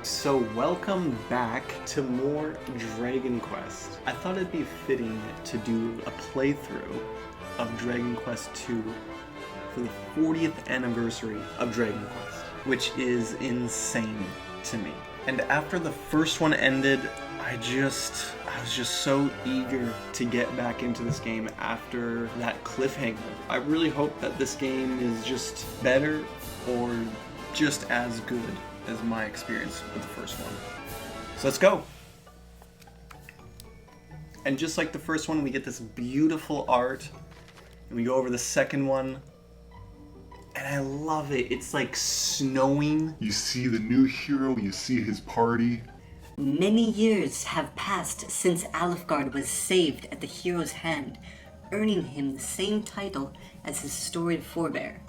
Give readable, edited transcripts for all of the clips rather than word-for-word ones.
So welcome back to more Dragon Quest. I thought it'd be fitting to do a playthrough of Dragon Quest II for the 40th anniversary of Dragon Quest, which is insane to me. And after the first one ended, I was just so eager to get back into this game after that cliffhanger. I really hope that this game is just better or just as good as my experience with the first one. So let's go. And just like the first one, we get this beautiful art, and we go over the second one, and I love it. It's like snowing. You see the new hero, you see his party. Many years have passed since Alefgard was saved at the hero's hand, earning him the same title as his storied forebear.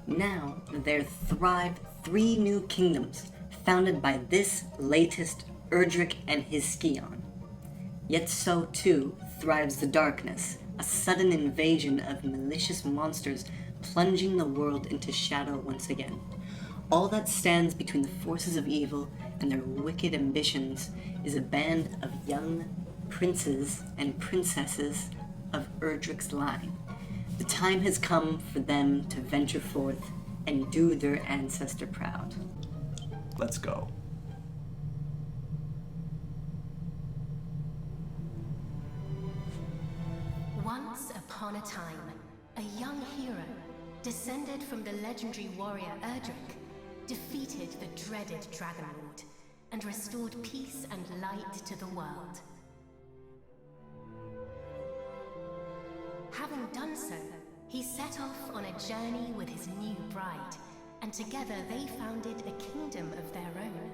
Now there thrive 3 new kingdoms, founded by this latest Erdrick and his scion. Yet so too thrives the darkness, a sudden invasion of malicious monsters plunging the world into shadow once again. All that stands between the forces of evil and their wicked ambitions is a band of young princes and princesses of Erdrick's line. The time has come for them to venture forth and do their ancestor proud. Let's go. Once upon a time, a young hero, descended from the legendary warrior Erdrick, defeated the dreaded Dragon Lord and restored peace and light to the world. Having done so, he set off on a journey with his new bride, and together they founded a kingdom of their own.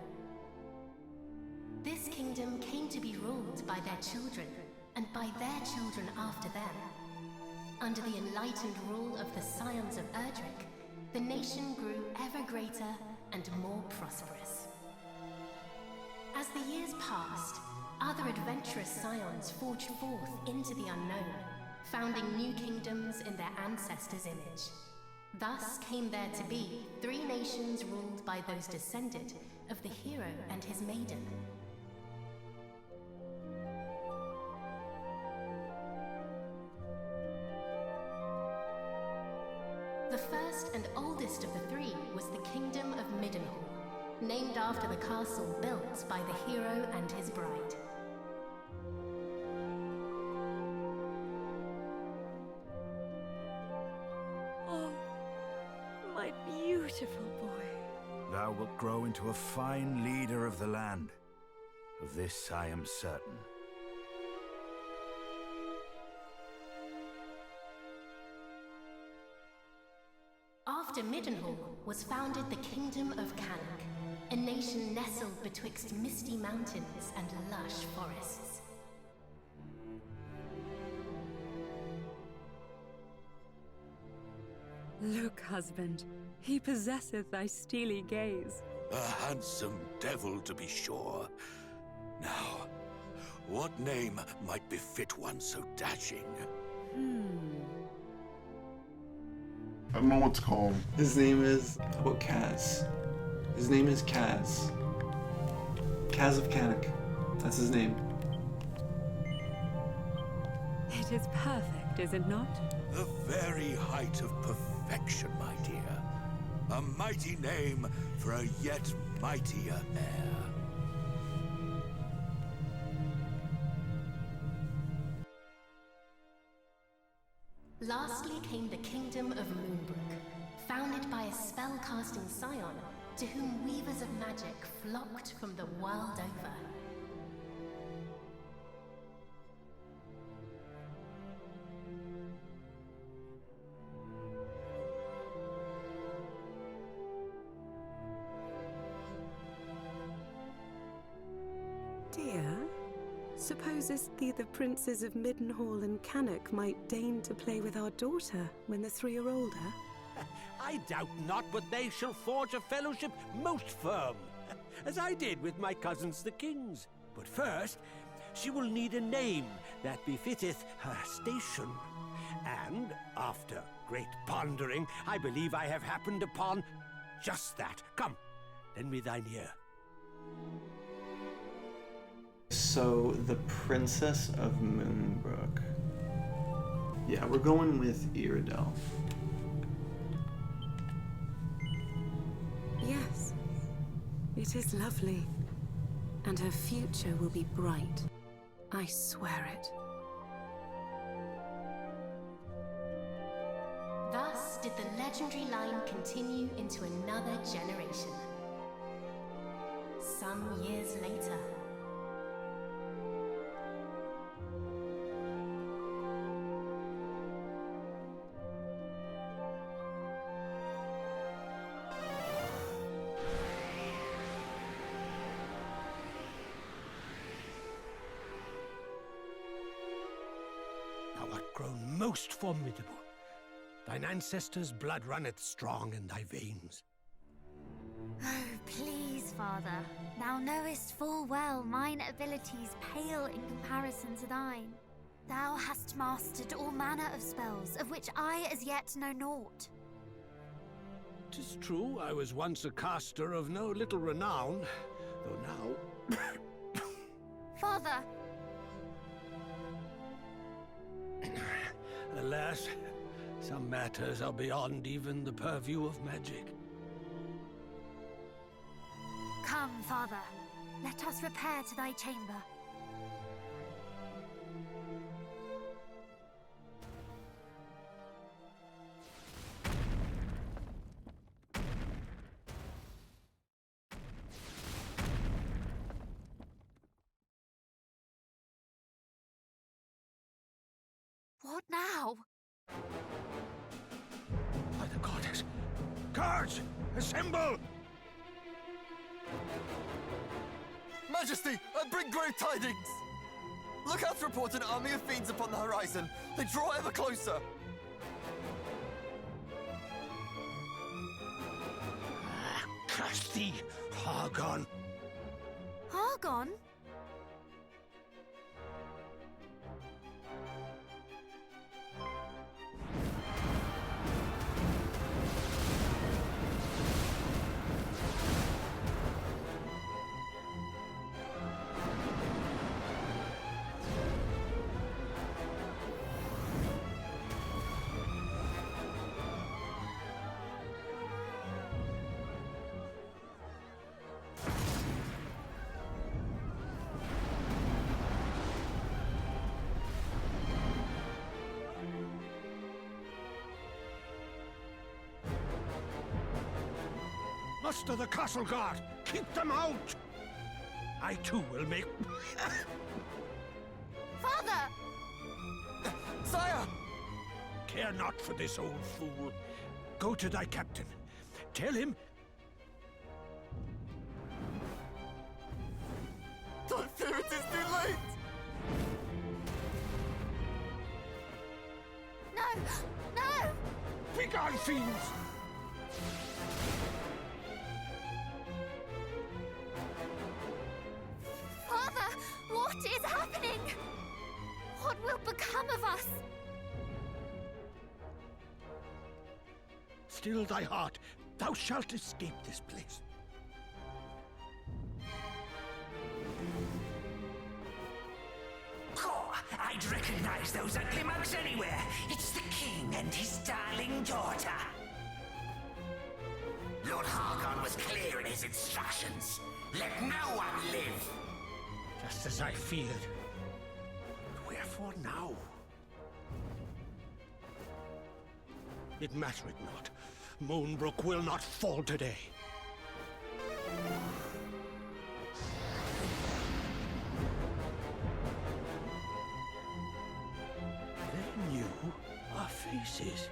This kingdom came to be ruled by their children, and by their children after them. Under the enlightened rule of the scions of Erdrick, the nation grew ever greater and more prosperous. As the years passed, other adventurous scions forged forth into the unknown, founding new kingdoms in their ancestors' image. Thus came there to be 3 nations ruled by those descended of the hero and his maiden. The first and oldest of the 3 was the Kingdom of Middenhall, named after the castle built by the hero and his bride. Oh, my beautiful boy. Thou wilt grow into a fine leader of the land. Of this I am certain. After Middenhall was founded the Kingdom of Cannock, a nation nestled betwixt misty mountains and lush forests. Look, husband, he possesseth thy steely gaze. A handsome devil, to be sure. Now, what name might befit one so dashing? I don't know what to call him. His name is, how about Kaz? His name is Kaz. Kaz of Cannock. That's his name. It is perfect, is it not? The very height of perfection, my dear. A mighty name for a yet mightier heir. Lastly came the Kingdom of Moonbrook, founded by a spell-casting scion to whom weavers of magic flocked from the world over. Dear, supposest thee the princes of Middenhall and Cannock might deign to play with our daughter when the 3 are older? I doubt not but they shall forge a fellowship most firm, as I did with my cousins the kings. But first, she will need a name that befitteth her station. And after great pondering, I believe I have happened upon just that. Come, lend me thine ear. So, the Princess of Moonbrook. Yeah, we're going with Iredell. Yes, it is lovely. And her future will be bright. I swear it. Thus did the legendary line continue into another generation. Some years later, thou art grown most formidable. Thine ancestors' blood runneth strong in thy veins. Oh, please, Father. Thou knowest full well mine abilities pale in comparison to thine. Thou hast mastered all manner of spells, of which I as yet know naught. 'Tis true, I was once a caster of no little renown, though now... Father! Alas, some matters are beyond even the purview of magic. Come, Father. Let us repair to thy chamber. What now? By the goddess! Guards! Assemble! Majesty, I bring grave tidings! Look out to report an army of fiends upon the horizon. They draw ever closer. Curse thee, Hargon! Hargon? Muster the castle guard! Keep them out! I too will make... Father! Sire! Care not for this old fool. Go to thy captain. Tell him... Don't fear, it is too late! No! No! Begone, fiends! Father! What is happening? What will become of us? Still thy heart. Thou shalt escape this place. I'd recognize those ugly mugs anywhere. It's the king and his darling daughter. Lord Hargon was clear in his instructions. Let no one live. Just as I feared. But wherefore now? It mattereth not. Moonbrook will not fall today. They knew our faces.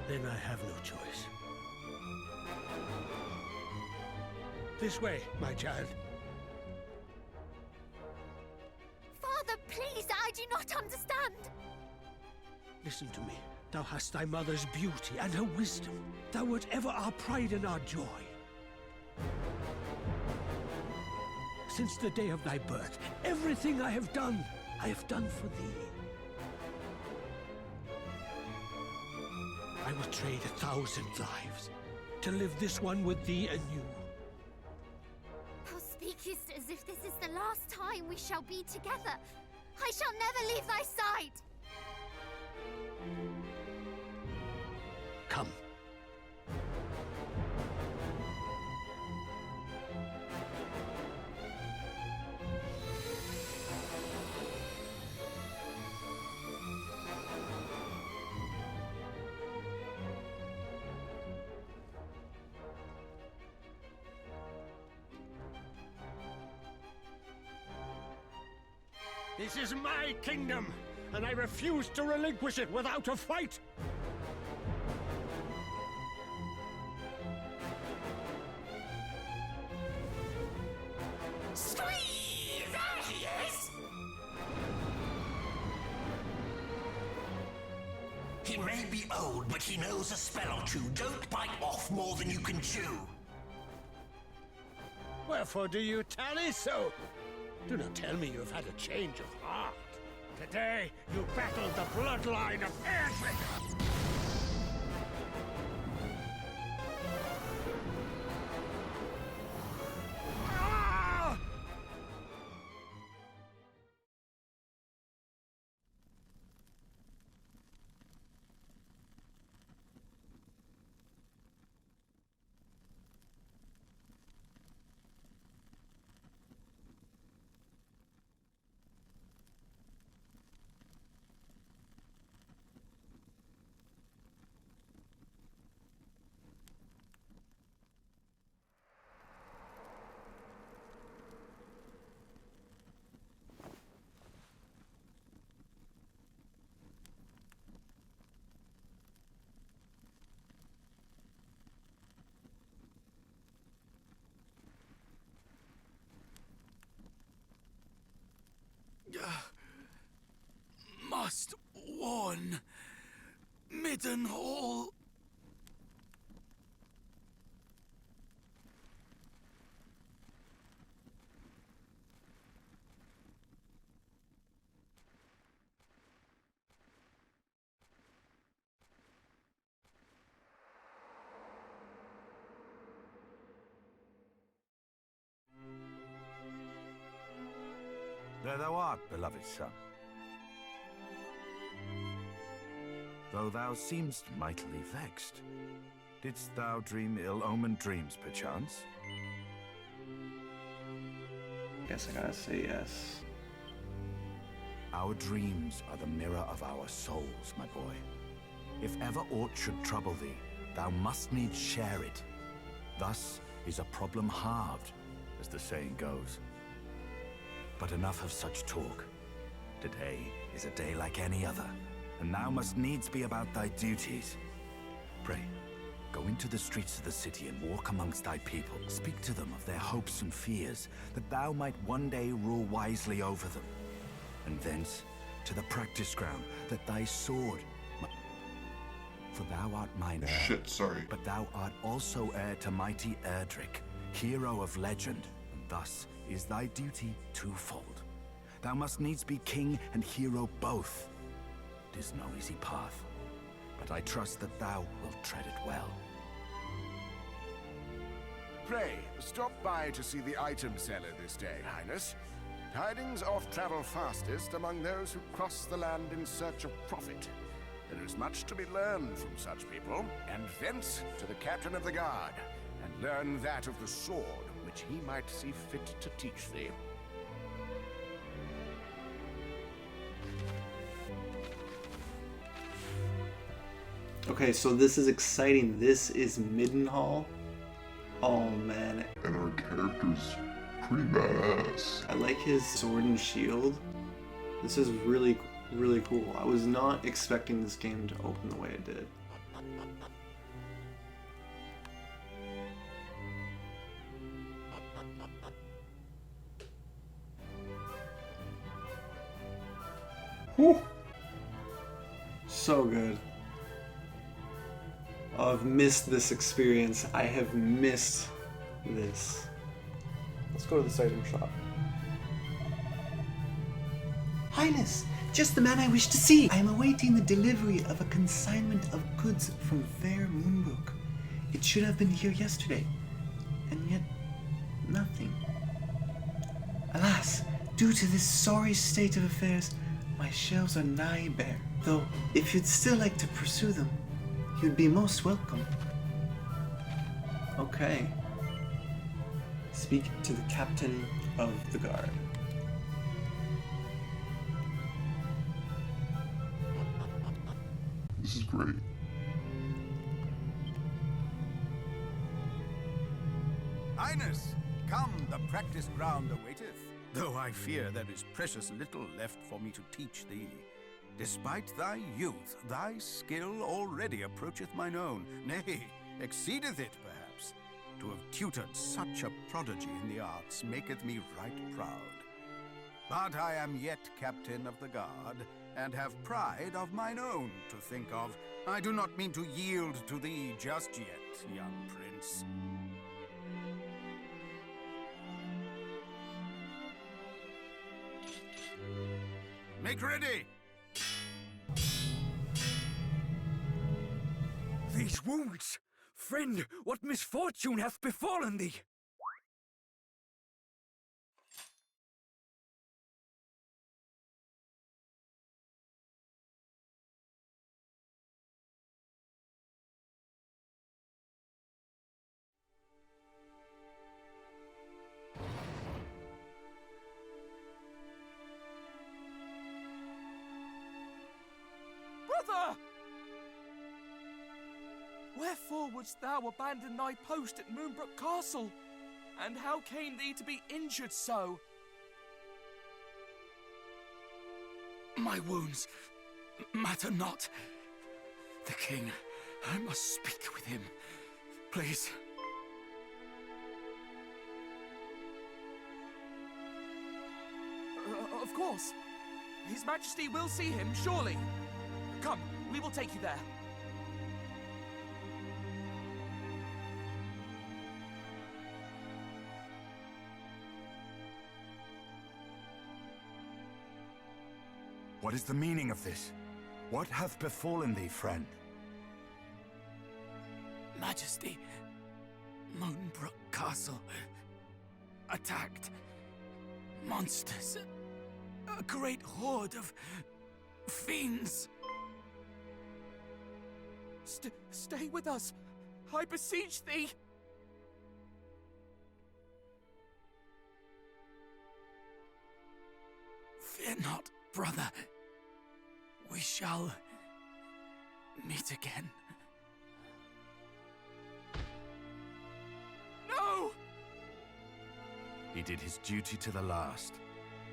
Then I have no choice. This way, my child. Father, please, I do not understand. Listen to me. Thou hast thy mother's beauty and her wisdom. Thou wert ever our pride and our joy. Since the day of thy birth, everything I have done for thee. I would trade 1,000 lives to live this one with thee anew. last time we shall be together. I shall never leave thy side. Come. This is my kingdom, and I refuse to relinquish it without a fight! Squeeze! There he is! He may be old, but he knows a spell or two. Don't bite off more than you can chew. Wherefore do you tarry so? Do not tell me you have had a change of heart. Today, you battled the bloodline of Erdrick! Must warn Middenhall. There thou art, beloved son. Though thou seemst mightily vexed, didst thou dream ill-omened dreams, perchance? Guess I gotta say yes. Our dreams are the mirror of our souls, my boy. If ever aught should trouble thee, thou must needs share it. Thus is a problem halved, as the saying goes. But enough of such talk. Today is a day like any other, and thou must needs be about thy duties. Pray, go into the streets of the city and walk amongst thy people. Speak to them of their hopes and fears, that thou might one day rule wisely over them. And thence to the practice ground, that thy sword for thou art mine heir. Shit, sorry. But thou art also heir to mighty Erdrick, hero of legend, and thus is thy duty twofold. Thou must needs be king and hero both. 'Tis no easy path, but I trust that thou wilt tread it well. Pray, stop by to see the item seller this day, Highness. Tidings oft travel fastest among those who cross the land in search of profit. There is much to be learned from such people, and thence to the captain of the guard, and learn that of the sword, which he might see fit to teach thee. Okay, so this is exciting. This is Middenhall. Oh man. And our character's pretty badass. I like his sword and shield. This is really cool. I was not expecting this game to open the way it did. Whew. So good. Oh, I've missed this experience. I have missed this. Let's go to this item shop. Highness, just the man I wish to see. I am awaiting the delivery of a consignment of goods from fair Moonbrook. It should have been here yesterday, and yet nothing. Alas, Due to this sorry state of affairs, my shelves are nigh bare. Though, if you'd still like to pursue them, you'd be most welcome. Okay. Speak to the captain of the guard. This is great. Highness, come, the practice ground awaiteth. Though I fear there is precious little left for me to teach thee. Despite thy youth, thy skill already approacheth mine own, nay, exceedeth it, perhaps. To have tutored such a prodigy in the arts maketh me right proud. But I am yet captain of the guard, and have pride of mine own to think of. I do not mean to yield to thee just yet, young prince. Make ready! These wounds! Friend, what misfortune hath befallen thee? Brother! Wherefore wouldst thou abandon thy post at Moonbrook Castle? And how came thee to be injured so? My wounds matter not. The king, I must speak with him. Please. Of course. His Majesty will see him, surely. Come, we will take you there. What is the meaning of this? What hath befallen thee, friend? Majesty, Moonbrook Castle. Attacked. Monsters. A great horde of fiends. Stay with us. I beseech thee. Fear not, brother. We shall meet again. No! He did his duty to the last,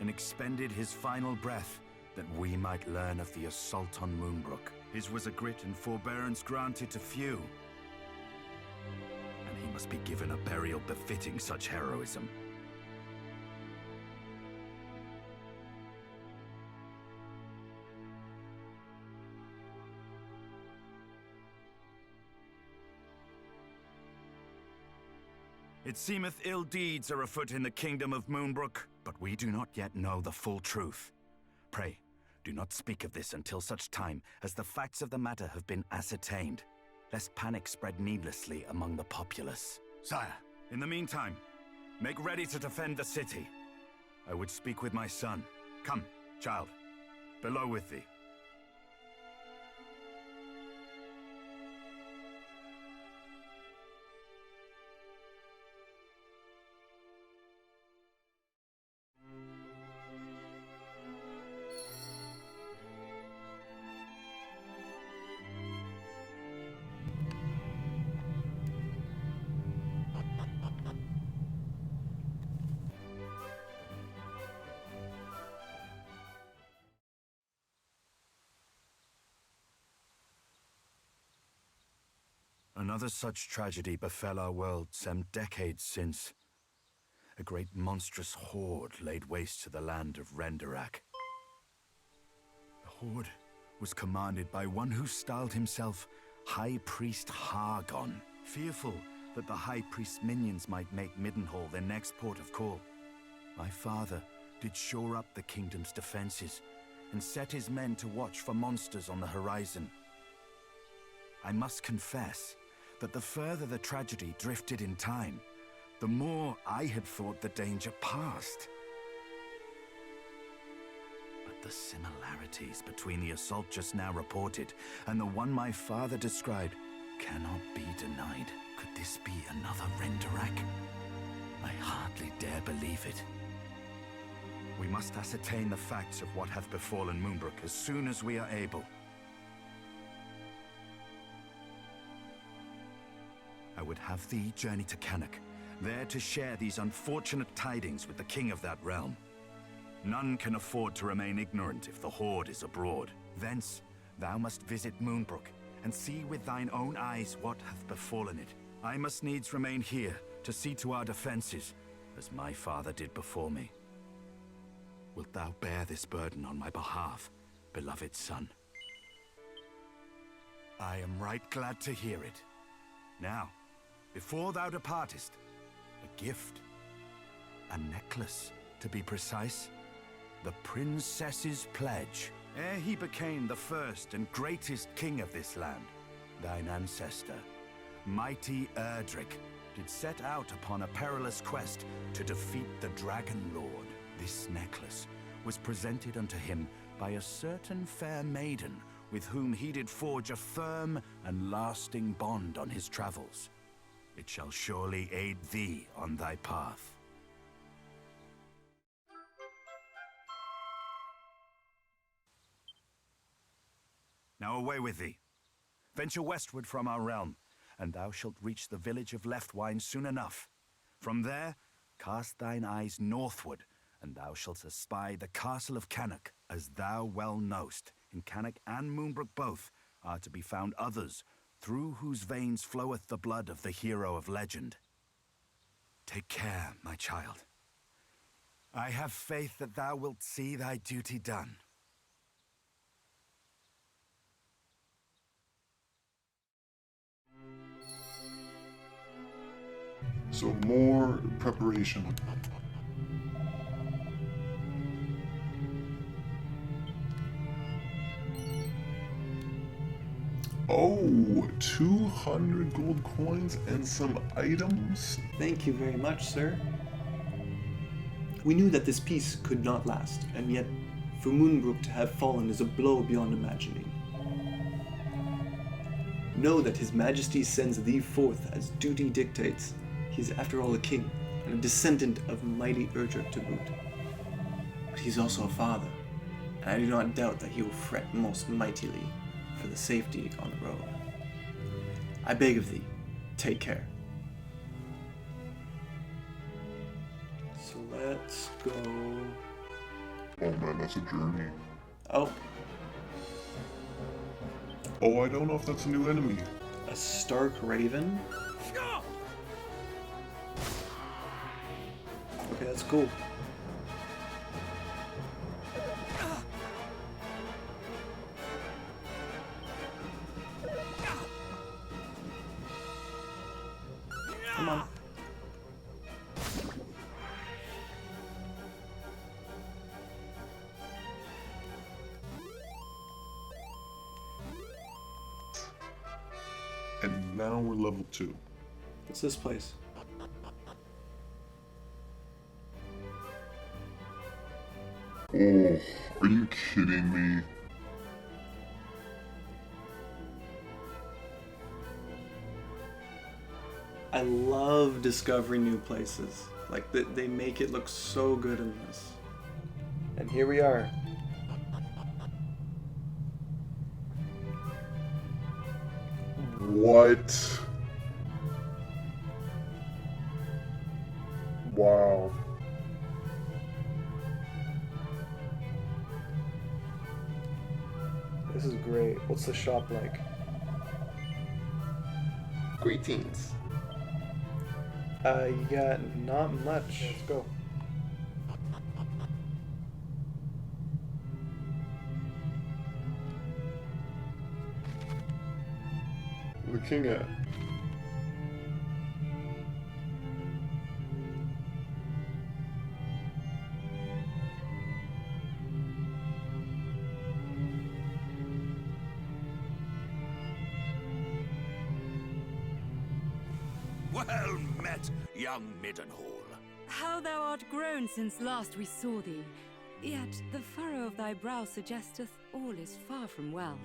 and expended his final breath that we might learn of the assault on Moonbrook. His was a grit and forbearance granted to few, and he must be given a burial befitting such heroism. It seemeth ill deeds are afoot in the kingdom of Moonbrook, but we do not yet know the full truth. Pray, do not speak of this until such time as the facts of the matter have been ascertained, lest panic spread needlessly among the populace. Sire, in the meantime, make ready to defend the city. I would speak with my son. Come, child, below with thee. Another such tragedy befell our world some decades since. A great monstrous horde laid waste to the land of Erdrick. The horde was commanded by one who styled himself High Priest Hargon, fearful that the High Priest's minions might make Middenhall their next port of call. My father did shore up the kingdom's defenses and set his men to watch for monsters on the horizon. I must confess that the further the tragedy drifted in time, the more I had thought the danger past. The similarities between the assault just now reported and the one my father described cannot be denied. Could this be another Erdrick? I hardly dare believe it. We must ascertain the facts of what hath befallen Moonbrook as soon as we are able. I would have thee journey to Cannock, there to share these unfortunate tidings with the king of that realm. None can afford to remain ignorant if the Horde is abroad. Thence, thou must visit Moonbrook, and see with thine own eyes what hath befallen it. I must needs remain here, to see to our defenses, as my father did before me. Wilt thou bear this burden on my behalf, beloved son? I am right glad to hear it. Now, before thou departest, a gift. A necklace, to be precise. The princess's pledge. Ere he became the first and greatest king of this land, thine ancestor, mighty Erdrick, did set out upon a perilous quest to defeat the Dragon Lord. This necklace was presented unto him by a certain fair maiden with whom he did forge a firm and lasting bond on his travels. It shall surely aid thee on thy path. Now away with thee. Venture westward from our realm, and thou shalt reach the village of Leftwine soon enough. From there, cast thine eyes northward, and thou shalt espy the castle of Cannock. As thou well knowst, in Cannock and Moonbrook both are to be found others, through whose veins floweth the blood of the hero of legend. Take care, my child. I have faith that thou wilt see thy duty done. So more preparation. Oh, 200 gold coins and some items. Thank you very much, sir. We knew that this peace could not last, and yet for Moonbrook to have fallen is a blow beyond imagining. Know that His Majesty sends thee forth as duty dictates. He is after all a king, and a descendant of mighty Erdrick to boot. But he's also a father, and I do not doubt that he will fret most mightily for the safety on the road. I beg of thee, take care. So let's go. Oh man, that's a journey. Oh. Oh, I don't know if that's a new enemy. A Stark Raven? Okay, that's cool. Come on. And now we're level 2. What's this place? Oh, are you kidding me? I love discovering new places. Like, they make it look so good in this. And here we are. What? Wow. This is great. What's the shop like? Greetings. Yeah, not much. Let's go. The king at? Well met, young Middenhall. How thou art grown since last we saw thee. Yet the furrow of thy brow suggesteth all is far from well.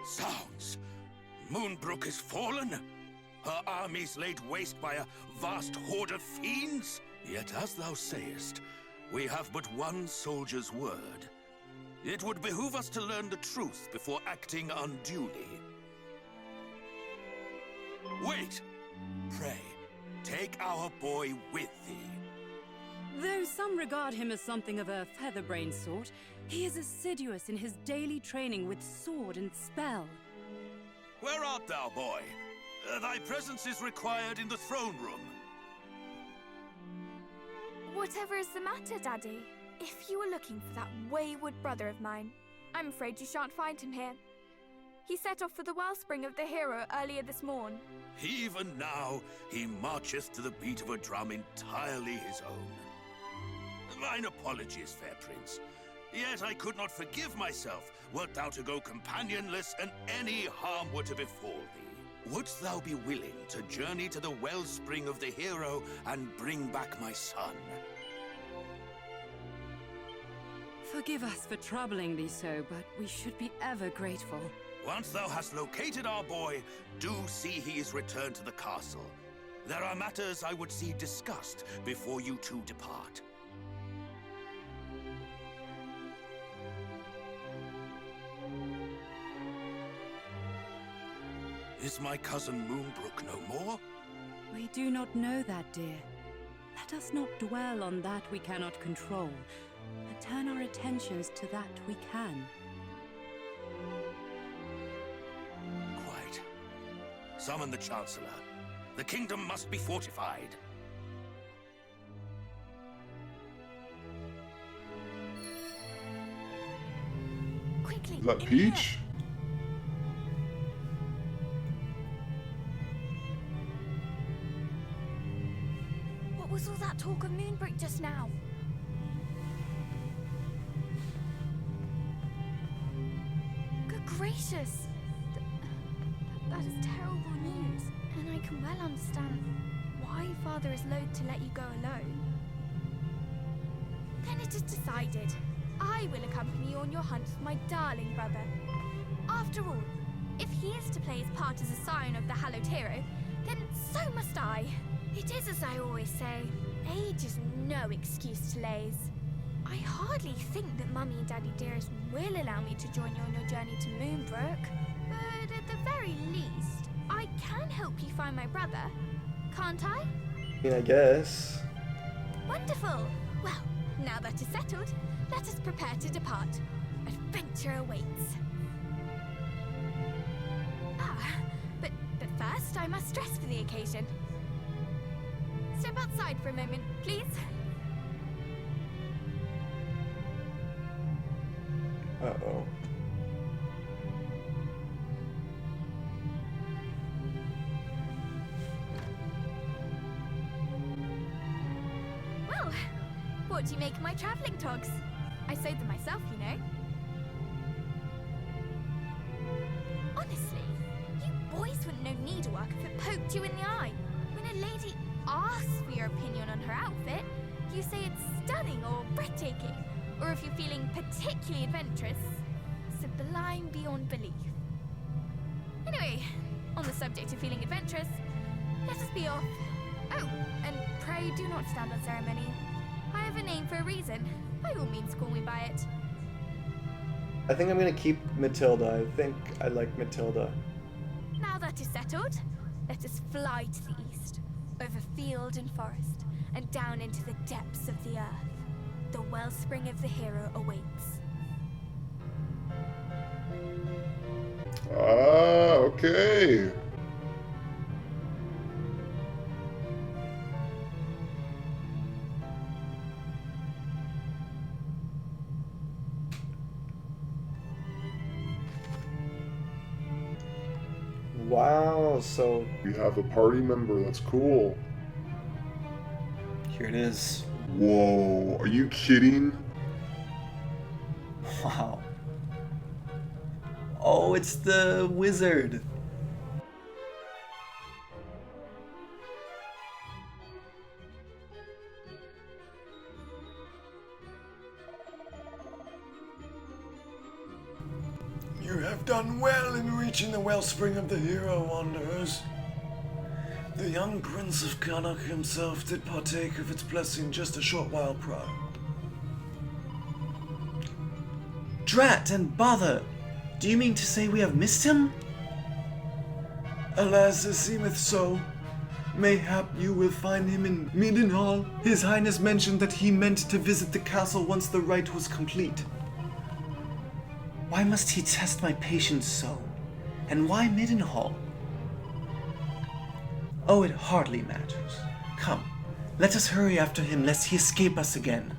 Sounds! Moonbrook is fallen? Her armies laid waste by a vast horde of fiends? Yet as thou sayest, we have but one soldier's word. It would behoove us to learn the truth before acting unduly. Wait! Pray, take our boy with thee. Though some regard him as something of a featherbrained sort, he is assiduous in his daily training with sword and spell. Where art thou, boy? Thy presence is required in the throne room. Whatever is the matter, Daddy? If you were looking for that wayward brother of mine, I'm afraid you shan't find him here. He set off for the wellspring of the hero earlier this morn. Even now, he marcheth to the beat of a drum entirely his own. Mine apologies, fair prince. Yet I could not forgive myself, wert thou to go companionless and any harm were to befall thee. Wouldst thou be willing to journey to the wellspring of the hero and bring back my son? Forgive us for troubling thee so, but we should be ever grateful. Once thou hast located our boy, do see he is returned to the castle. There are matters I would see discussed before you two depart. Is my cousin Moonbrook no more? We do not know that, dear. Let us not dwell on that we cannot control, but turn our attentions to that we can. Quite. Summon the Chancellor. The kingdom must be fortified. Quickly! Is that Peach? What was all that talk of Moonbrook just now? Good gracious! That is terrible news, and I can well understand why Father is loath to let you go alone. Then it is decided. I will accompany you on your hunt with my darling brother. After all, if he is to play his part as a scion of the hallowed hero, then so must I. It is as I always say, age is no excuse to laze. I hardly think that Mummy and Daddy dearest will allow me to join you on your journey to Moonbrook, but at the very least, I can help you find my brother, can't I? I guess. Wonderful! Well, now that is settled, let us prepare to depart. Adventure awaits. But first I must dress for the occasion. Step outside for a moment, please. Uh-oh. Well, what do you make of my travelling togs? I sewed them myself, you know. Honestly, you boys wouldn't know needlework if it poked you in the eye. When a lady asks for your opinion on her outfit, you say it's stunning or breathtaking. Or if you're feeling particularly adventurous, sublime beyond belief. Anyway, on the subject of feeling adventurous, let us be off. Oh, and pray do not stand on ceremony. I have a name for a reason. By all means, call me by it. I think I'm gonna keep Matilda. I think I like Matilda. Now that is settled, let us fly to the east, over field and forest, and down into the depths of the earth. The wellspring of the hero awaits. Ah, okay. Wow, so We have a party member, that's cool. here it is. Whoa, are you kidding? Wow. Oh, it's the wizard. have done well in reaching the wellspring of the hero wanderers. The young Prince of Canuck himself did partake of its blessing just a short while prior. Drat and bother! Do you mean to say we have missed him? Alas, it seemeth so. Mayhap you will find him in Middenhall. His Highness mentioned that he meant to visit the castle once the rite was complete. Why must he test my patience so? And why Middenhall? Oh, it hardly matters. Come, let us hurry after him lest he escape us again.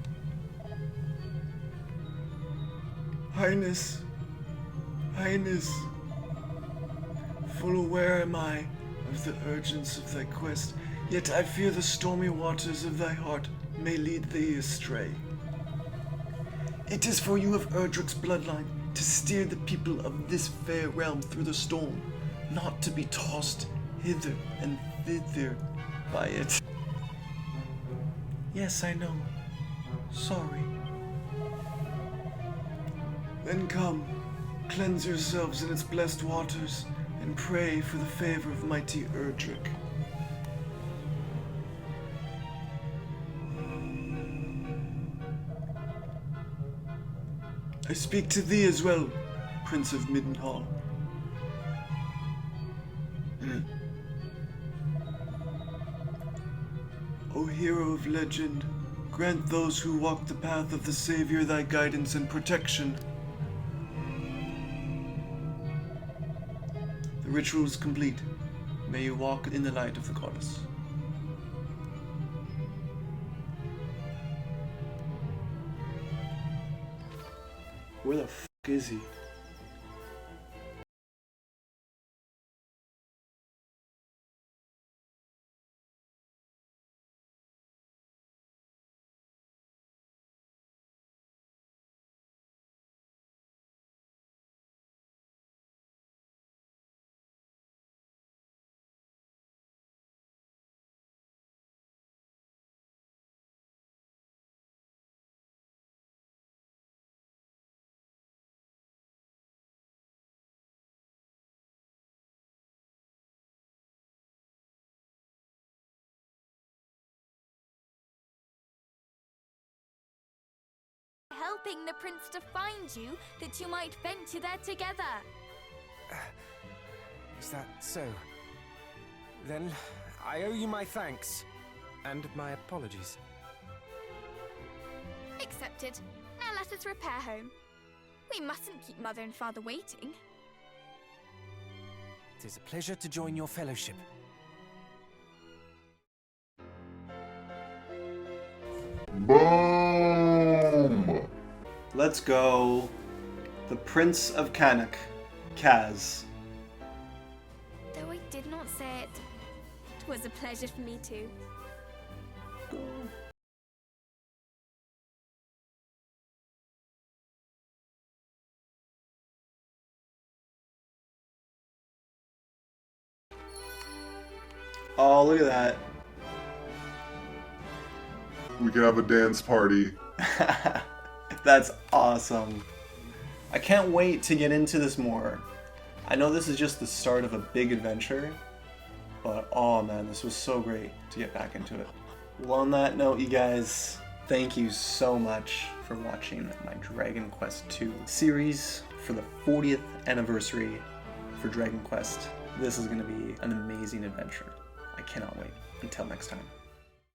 Highness, full aware am I of the urgence of thy quest, yet I fear the stormy waters of thy heart may lead thee astray. It is for you of Erdrick's bloodline to steer the people of this fair realm through the storm, not to be tossed hither and thither by it. Yes, I know. Sorry. Then come, cleanse yourselves in its blessed waters, and pray for the favor of mighty Erdrick. I speak to thee as well, Prince of Middenhall. O hero of legend, grant those who walk the path of the Savior thy guidance and protection. The ritual is complete. May you walk in the light of the goddess. Where the f*** is he? Helping the prince to find you, that you might venture there together. Is that so? Then I owe you my thanks and my apologies. Accepted. Now let us repair home. We mustn't keep Mother and Father waiting. It is a pleasure to join your fellowship. Boom! Let's go. The Prince of Canuck, Kaz. Though I did not say it, it was a pleasure for me too. Oh, look at that. We can have a dance party. That's awesome. I can't wait to get into this more. I know this is just the start of a big adventure, but oh man, this was so great to get back into it. Well, on that note, you guys, thank you so much for watching my Dragon Quest II series for the 40th anniversary for Dragon Quest. This is going to be an amazing adventure. I cannot wait. Until next time.